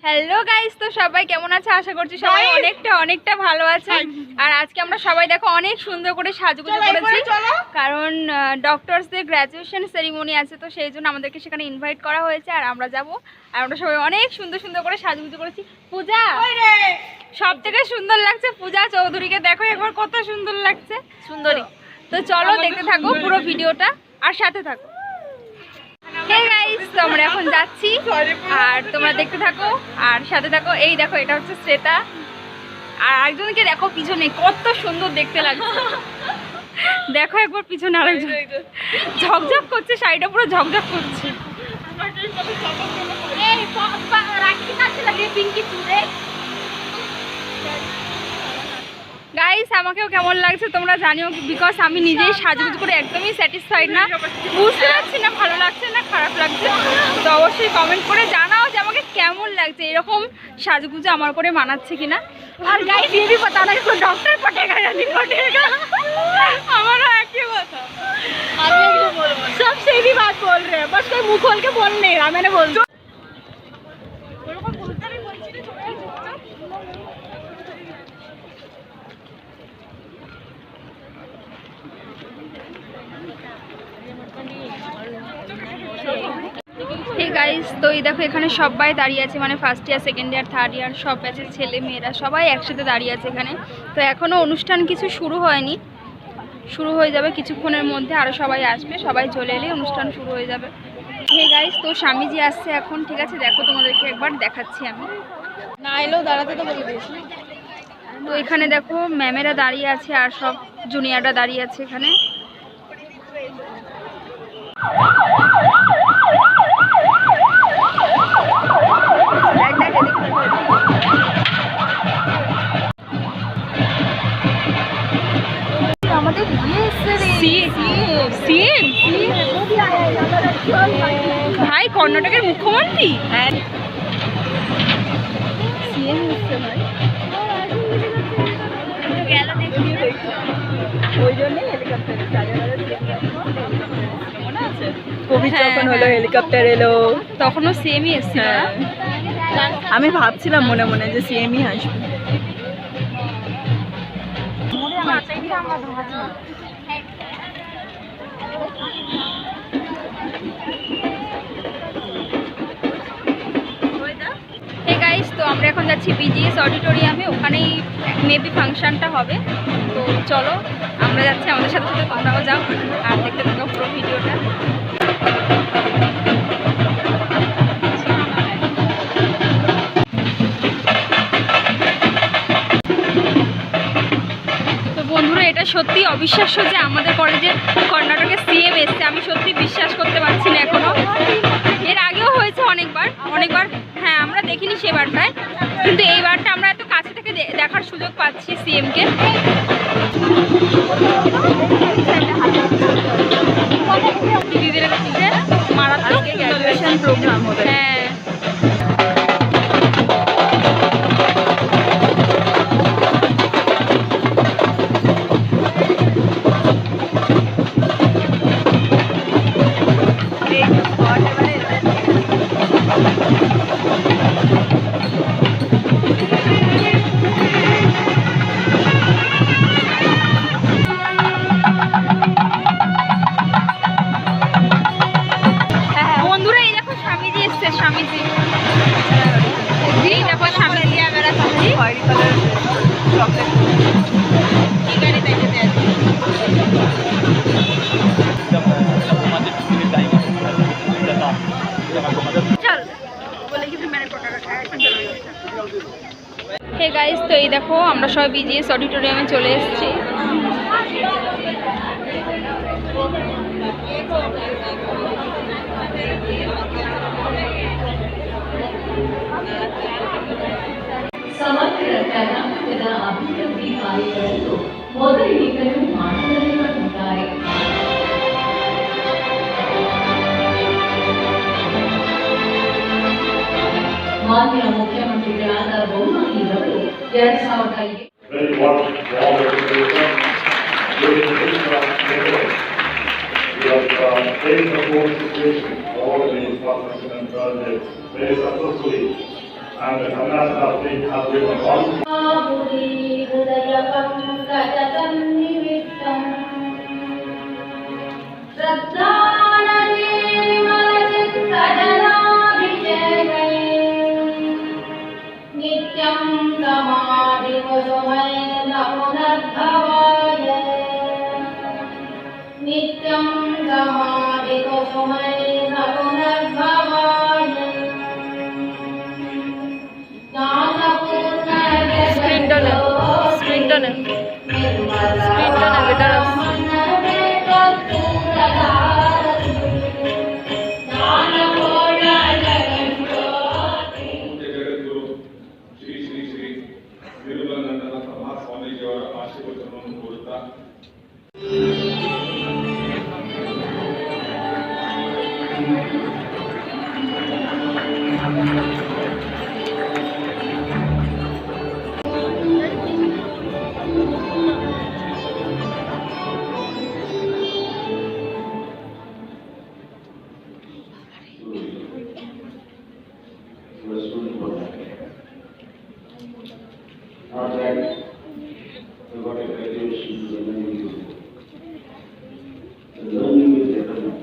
Hello guys, তো সবাই কেমন আছে? আশা করছি সবাই অনেকটা ভালো আছে। আর আজকে আমরা সবাই দেখো অনেক সুন্দর করে সাজুগুজু করেছি, কারণ ডক্টরসদের গ্র্যাজুয়েশন সেরিমনি আছে, তো সেই জন্য আমাদেরকে সেখানে ইনভাইট করা হয়েছে আর আমরা যাব। আর আমরা সবাই অনেক সুন্দর করে সাজুগুজু করেছি। পূজা সব থেকে সুন্দর লাগছে, পূজা চৌধুরীকে দেখো একবার, কত সুন্দর লাগছে, সুন্দরী। তো চলো দেখতে থাকো পুরো ভিডিওটা আর সাথে থাকো। হে গাইস, তো আমরা এখন যাচ্ছি আর তোমরা দেখতে থাকো আর সাথে থাকো। এই দেখো, এটা হচ্ছে শ্বেতা, আর আরেকজনকে দেখো পিছনে, কত সুন্দর দেখতে লাগছে। দেখো একবার পিছনে আরেকজন ঝকঝক করছে, শাড়িটা পুরো ঝকঝক করছে। গাইস, আমাকেও কেমন লাগছে তোমরা জানিও, বিকজ আমি নিজেই সাজুগুজু করে একদমই স্যাটিসফাইড না, বুঝতে পারছি না ভালো লাগছে না খারাপ লাগছে। তো অবশ্যই কমেন্ট করে জানাও যে আমাকে কেমন লাগছে, এরকম সাজুগুজু আমার করে মানাচ্ছে কিনা। আর গাইস ये भी बताना इसको डॉक्टर पटेगा या नहीं पटेगा, हमारा एक ही কথা, सब सही बात बोल रहे हैं, बस कोई मुंह खोल के बोल नहीं रहा। मैंने बोल হে গাইস, তো এই দেখো এখানে সবাই দাঁড়িয়ে আছে, মানে first year second year third year সব ব্যাচের ছেলে মেয়েরা সবাই একসাথে দাঁড়িয়ে আছে এখানে। তো এখনও অনুষ্ঠান কিছু শুরু হয়নি, শুরু হয়ে যাবে কিছুক্ষণের মধ্যে, আরও সবাই আসবে, সবাই চলে এলে অনুষ্ঠান শুরু হয়ে যাবে। হে গাইস, তো স্বামীজি আসছে এখন, ঠিক আছে দেখো তোমাদেরকে একবার দেখাচ্ছি আমি। না এলেও দাঁড়াতে তো বলে দিয়েছি। তো এখানে দেখো ম্যামেরা দাঁড়িয়ে আছে আর সব জুনিয়ররা দাঁড়িয়ে আছে এখানে। আমাদের ভাই কর্ণাটকের মুখ্যমন্ত্রী, যখন হলো হেলিকপ্টার এলো তখনও সেমই এসছিল। আমি ভাবছিলাম মনে মনে যে সিএমই আসবে। হে গাইস, তো আমরা এখন যাচ্ছি বিজিএস অডিটোরিয়ামে, ওখানেই মেবি ফাংশনটা হবে। তো চলো আমরা যাচ্ছি, আমাদের সাথে সাথে তোমরাও যাও আর দেখতে থাকো পুরো ভিডিওটা। তো বন্ধুরা, এটা সত্যি অবিশ্বাস্য যে আমাদের কলেজে কর্ণাটকের সিএম এসছে, আমি সত্যি বিশ্বাস করতে পারছি না এখনো। এর আগেও হয়েছে অনেকবার, হ্যাঁ আমরা দেখিনি সেবারটায়, কিন্তু এইবারটা আমরা এত কাছে থেকে দেখার সুযোগ পাচ্ছি সিএমকে। দিদিদের কাছে মারাত্মক গ্র্যাজুয়েশন প্রোগ্রাম হবে। হ্যাঁ হে গাইস, তো এই দেখো আমরা সবাই বিজিএস অডিটোরিয়ামে চলে এসেছি। ಮಾನ್ಯ ಮುಖ್ಯಮಂತ್ರಿಗಳಾದ ಬೊಮ್ಮಾಯಿಯವರು 2005 नित्यं समाधिवसमय नपुनर्भवाय नित्यं समाधिवसमय नपुनर्भवाय স্ক্রিনটা নে স্ক্রিনটা নে স্ক্রিনটা নে বেটার ಶ್ರೀ ಶ್ರೀ ಶ್ರೀ ವಿರುಲನಂದನ ಮಹಾಸ್ವಾಮೀಜಿಯವರ ಆಶೀರ್ವಚನವನ್ನು ಕೋರುತ್ತಾ Not that we got a graduation, the learning is eternal.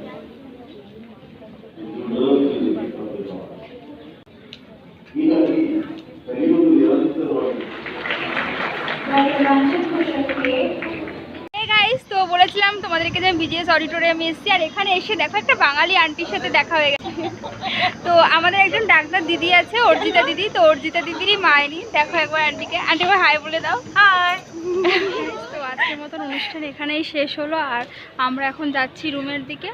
And to learn is the gift of the Lord. ಹೀಗಾಗಿ ಕಲಿಯುವುದು ನಿರಂತರವಾಗಿ গাইস, তো বলেছিলাম তোমাদেরকে যে বিজেএস অডিটোরিয়ামে এসেছি, আর এখানে এসে দেখো একটা বাঙালি আন্টির সাথে দেখা হয়ে গেছে। তো আমাদের একজন ডাক্তার দিদি আছে, অর্জিতা দিদি, তো অর্জিতা দিদিরই মায়েনি। দেখো একবার আন্টিকে, আন্টি একবার হাই বলে দাও। হাই। তো আজকের মতন অনুষ্ঠান এখানেই শেষ হলো, আর আমরা এখন যাচ্ছি রুমের দিকে।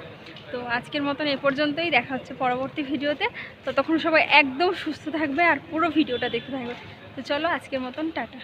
তো আজকের মতন এ পর্যন্তই, দেখা হচ্ছে পরবর্তী ভিডিওতে। তো তখন সবাই একদম সুস্থ থাকবে আর পুরো ভিডিওটা দেখতে থাকবে। তো চলো আজকের মতন টাটা।